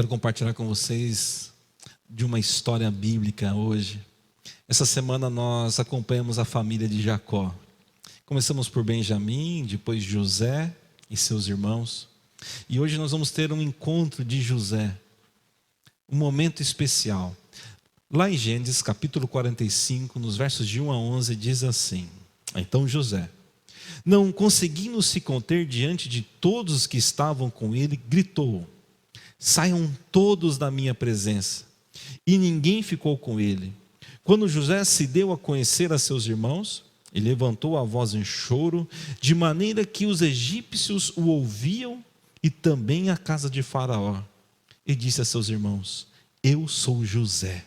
Quero compartilhar com vocês de uma história bíblica hoje. Essa semana nós acompanhamos a família de Jacó. Começamos por Benjamim, depois José e seus irmãos. E hoje nós vamos ter um encontro de José, um momento especial. Lá em Gênesis capítulo 45, nos versos de 1 a 11, diz assim: Então José, não conseguindo se conter diante de todos os que estavam com ele, gritou: Saiam todos da minha presença. E ninguém ficou com ele. Quando José se deu a conhecer a seus irmãos, ele levantou a voz em choro, de maneira que os egípcios o ouviam e também a casa de Faraó. E disse a seus irmãos: Eu sou José.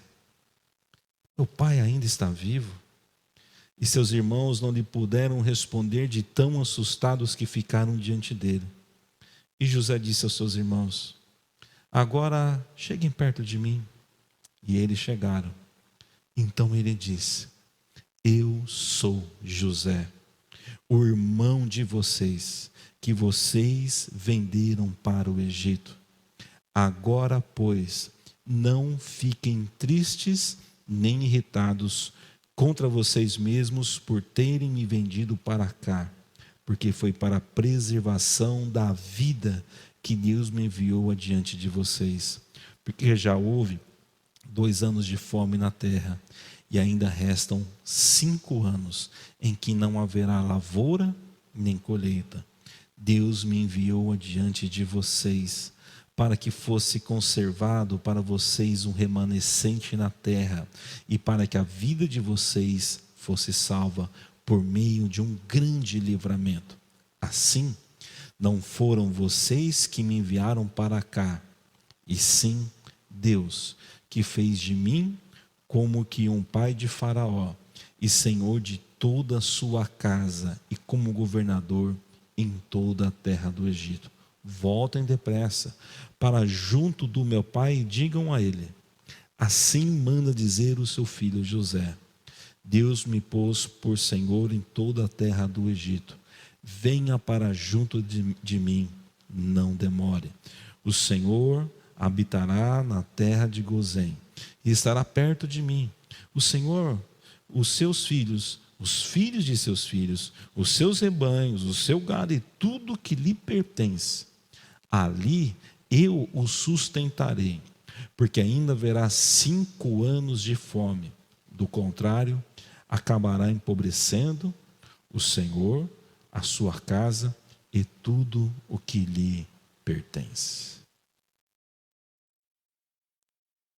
Meu pai ainda está vivo? E seus irmãos não lhe puderam responder, de tão assustados que ficaram diante dele. E José disse aos seus irmãos: Agora cheguem perto de mim. E eles chegaram. Então ele disse: Eu sou José, o irmão de vocês, que vocês venderam para o Egito. Agora, pois, não fiquem tristes nem irritados contra vocês mesmos por terem me vendido para cá, porque foi para a preservação da vida que Deus me enviou adiante de vocês. Porque já houve 2 anos de fome na terra, e ainda restam 5 anos em que não haverá lavoura nem colheita. Deus me enviou adiante de vocês, para que fosse conservado para vocês um remanescente na terra, e para que a vida de vocês fosse salva por meio de um grande livramento. Assim, não foram vocês que me enviaram para cá, e sim Deus, que fez de mim como que um pai de Faraó, e senhor de toda a sua casa, e como governador em toda a terra do Egito. Voltem depressa para junto do meu pai e digam a ele: Assim manda dizer o seu filho José: Deus me pôs por senhor em toda a terra do Egito. Venha para junto de mim, não demore. O Senhor habitará na terra de Gozém e estará perto de mim. O Senhor, os seus filhos, os filhos de seus filhos, os seus rebanhos, o seu gado e tudo que lhe pertence. Ali eu o sustentarei, porque ainda haverá 5 anos de fome. Do contrário, acabará empobrecendo o Senhor, a sua casa e tudo o que lhe pertence.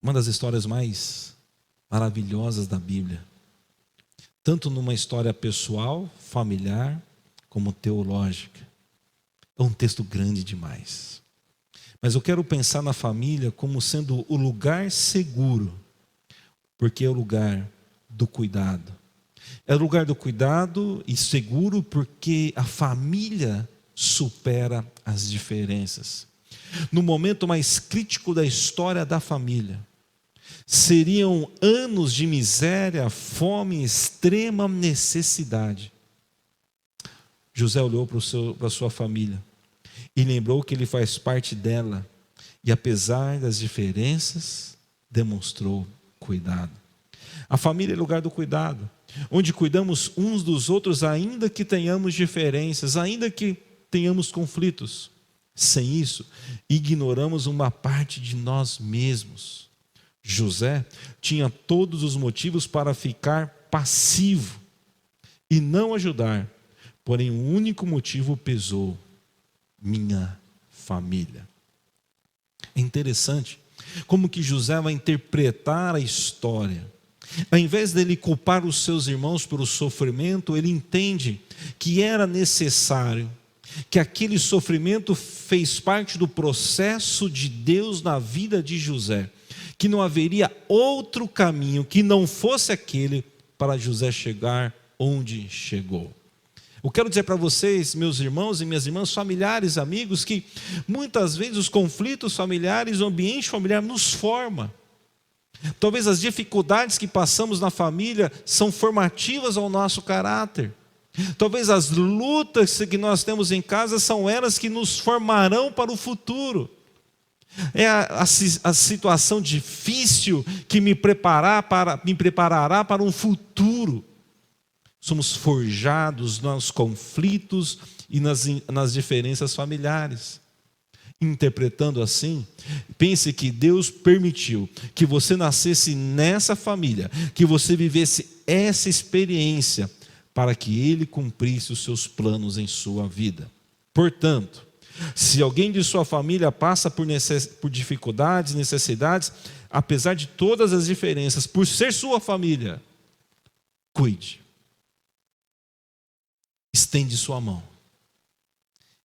Uma das histórias mais maravilhosas da Bíblia, tanto numa história pessoal, familiar, como teológica. É um texto grande demais. Mas eu quero pensar na família como sendo o lugar seguro, porque é o lugar do cuidado. É o lugar do cuidado e seguro porque a família supera as diferenças. No momento mais crítico da história da família, seriam anos de miséria, fome, extrema necessidade. José olhou para a sua família e lembrou que ele faz parte dela, e apesar das diferenças, demonstrou cuidado. A família é lugar do cuidado, onde cuidamos uns dos outros, ainda que tenhamos diferenças, ainda que tenhamos conflitos. Sem isso, ignoramos uma parte de nós mesmos. José tinha todos os motivos para ficar passivo e não ajudar, porém um único motivo pesou: minha família. É interessante como que José vai interpretar a história. Ao invés dele culpar os seus irmãos pelo sofrimento, ele entende que era necessário, que aquele sofrimento fez parte do processo de Deus na vida de José, que não haveria outro caminho que não fosse aquele para José chegar onde chegou. Eu quero dizer para vocês, meus irmãos e minhas irmãs, familiares, amigos, que muitas vezes os conflitos familiares, o ambiente familiar nos forma. Talvez as dificuldades que passamos na família são formativas ao nosso caráter. Talvez as lutas que nós temos em casa são elas que nos formarão para o futuro. É a situação difícil que me preparará para um futuro. Somos forjados nos conflitos e nas diferenças familiares. Interpretando assim, pense que Deus permitiu que você nascesse nessa família, que você vivesse essa experiência, para que Ele cumprisse os seus planos em sua vida. Portanto, se alguém de sua família passa por dificuldades, necessidades, apesar de todas as diferenças, por ser sua família, cuide. Estende sua mão.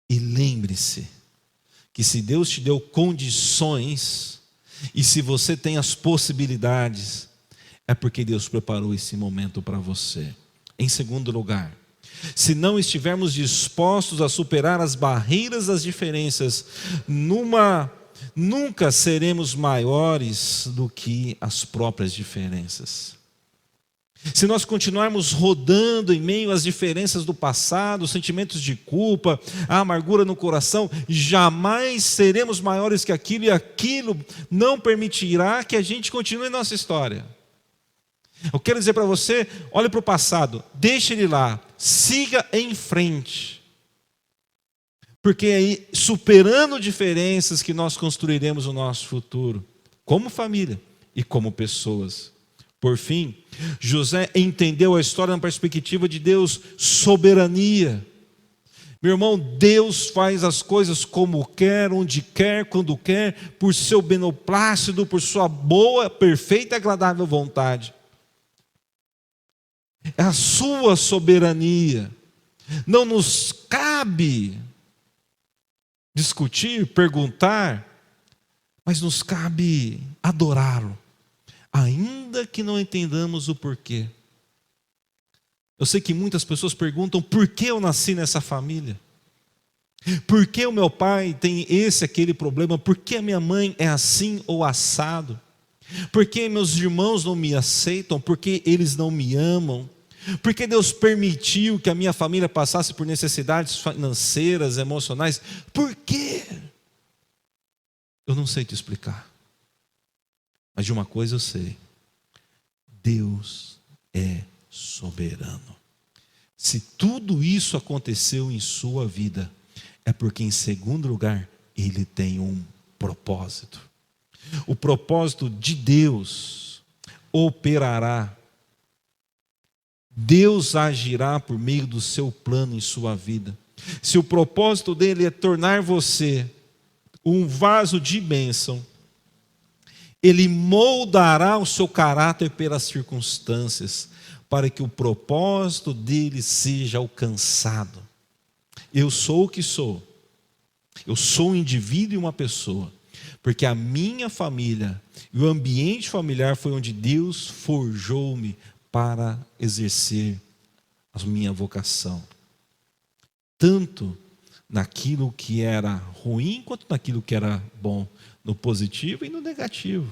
E lembre-se que se Deus te deu condições, e se você tem as possibilidades, é porque Deus preparou esse momento para você. Em segundo lugar, se não estivermos dispostos a superar as barreiras das diferenças, nunca seremos maiores do que as próprias diferenças. Se nós continuarmos rodando em meio às diferenças do passado, sentimentos de culpa, a amargura no coração, jamais seremos maiores que aquilo, e aquilo não permitirá que a gente continue nossa história. Eu quero dizer para você, olhe para o passado, deixe ele lá, siga em frente. Porque é aí, superando diferenças, que nós construiremos o nosso futuro, como família e como pessoas. Por fim, José entendeu a história na perspectiva de Deus, soberania. Meu irmão, Deus faz as coisas como quer, onde quer, quando quer, por seu beneplácito, por sua boa, perfeita e agradável vontade. É a sua soberania. Não nos cabe discutir, perguntar, mas nos cabe adorá-lo, ainda que não entendamos o porquê. Eu sei que muitas pessoas perguntam: por que eu nasci nessa família? Por que o meu pai tem aquele problema? Por que a minha mãe é assim ou assado? Por que meus irmãos não me aceitam? Por que eles não me amam? Por que Deus permitiu que a minha família passasse por necessidades financeiras, emocionais? Por quê? Eu não sei te explicar. Mas de uma coisa eu sei: Deus é soberano. Se tudo isso aconteceu em sua vida, é porque, em segundo lugar, Ele tem um propósito. O propósito de Deus operará. Deus agirá por meio do seu plano em sua vida. Se o propósito dele é tornar você um vaso de bênção, Ele moldará o seu caráter pelas circunstâncias, para que o propósito dele seja alcançado. Eu sou o que sou. Eu sou um indivíduo e uma pessoa, porque a minha família e o ambiente familiar foi onde Deus forjou-me para exercer a minha vocação. Tanto naquilo que era ruim, quanto naquilo que era bom, no positivo e no negativo.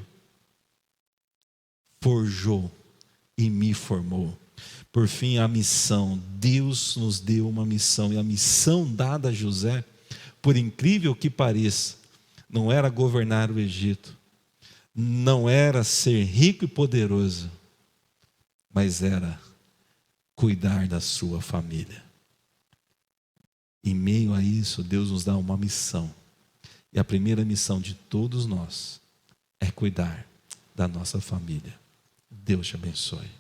Forjou e me formou. Por fim, a missão. Deus nos deu uma missão, e a missão dada a José, por incrível que pareça, não era governar o Egito, não era ser rico e poderoso, mas era cuidar da sua família. Em meio a isso, Deus nos dá uma missão. E a primeira missão de todos nós é cuidar da nossa família. Deus te abençoe.